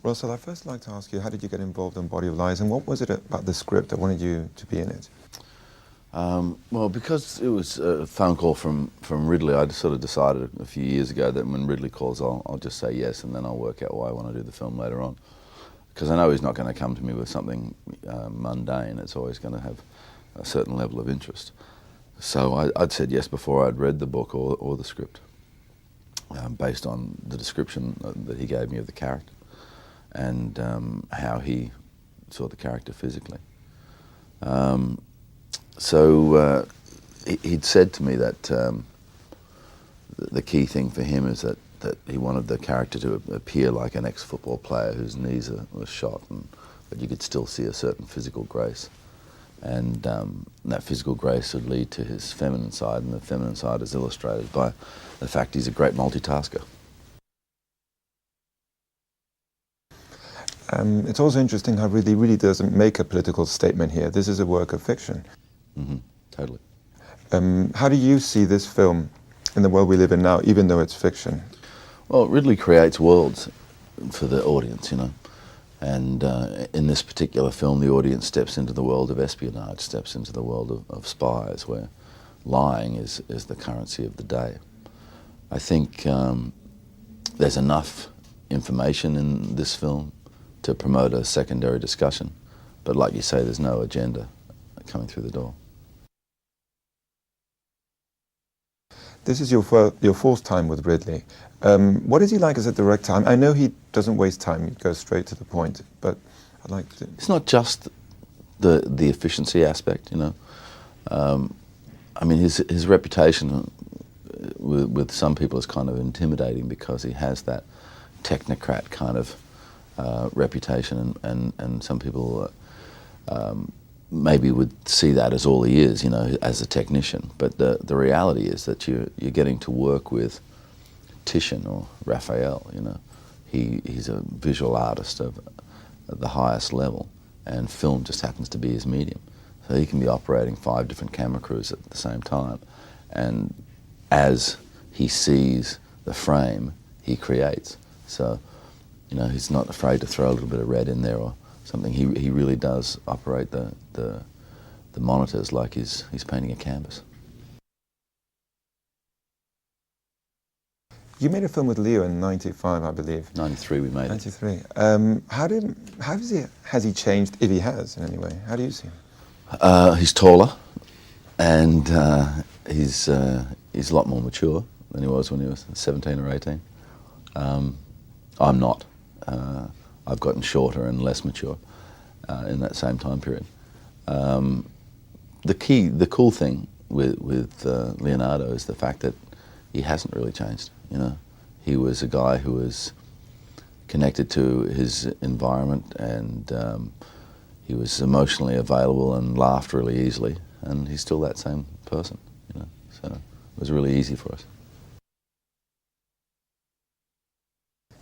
Russell, I'd first like to ask you, how did you get involved in Body of Lies, and what was it about the script that wanted you to be in it? Well, because it was a phone call from Ridley, I sort of decided a few years ago that when Ridley calls, I'll just say yes, and then I'll work out why I want to do the film later on. Because I know he's not going to come to me with something mundane. It's always going to have a certain level of interest. So I'd said yes before I'd read the book or the script, based on the description that he gave me of the character and how he saw the character physically. So he'd said to me that the key thing for him is that he wanted the character to appear like an ex-football player whose knees were shot, but you could still see a certain physical grace. And that physical grace would lead to his feminine side, and the feminine side is illustrated by the fact he's a great multitasker. It's also interesting how Ridley really doesn't make a political statement here. This is a work of fiction. Mm-hmm. Totally. How do you see this film in the world we live in now, even though it's fiction? Well, Ridley creates worlds for the audience, you know. And in this particular film, the audience steps into the world of espionage, steps into the world of spies, where lying is the currency of the day. I think there's enough information in this film to promote a secondary discussion, but like you say, there's no agenda coming through the door. This is your fourth time with Ridley. What is he like as a director? I know he doesn't waste time, he goes straight to the point, but I'd like to... It's not just the efficiency aspect, you know. I mean, his reputation with some people is kind of intimidating because he has that technocrat kind of reputation, and some people maybe would see that as all he is, you know, as a technician. But the reality is that you're getting to work with Titian or Raphael, you know. He's a visual artist at the highest level, and film just happens to be his medium. So he can be operating 5 different camera crews at the same time, and as he sees the frame, he creates. So, you know, he's not afraid to throw a little bit of red in there or something. He really does operate the monitors like he's painting a canvas. You made a film with Leo in '95, I believe. 93 we made it. 93. Has he changed, if he has in any way? How do you see him? He's taller, and he's a lot more mature than he was when he was 17 or 18. I'm not. I've gotten shorter and less mature in that same time period. The cool thing with Leonardo is the fact that he hasn't really changed. You know, he was a guy who was connected to his environment, and he was emotionally available and laughed really easily, and he's still that same person. You know, so it was really easy for us.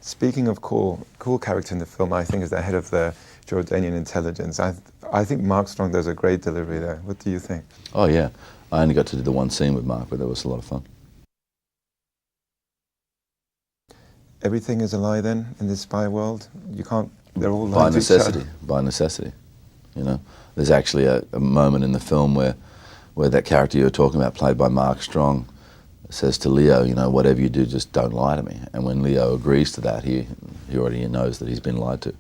Speaking of cool character in the film, I think is the head of the Jordanian intelligence. I think Mark Strong does a great delivery there. What do you think? Oh yeah, I only got to do the one scene with Mark, but that was a lot of fun. Everything is a lie then in this spy world? You can't, they're all By lying to each other. necessity, by necessity. You know, there's actually a moment in the film where that character you were talking about, played by Mark Strong, says to Leo, you know, whatever you do, just don't lie to me. And when Leo agrees to that, he already knows that he's been lied to,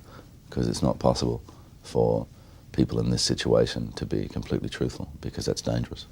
because it's not possible for people in this situation to be completely truthful, because that's dangerous.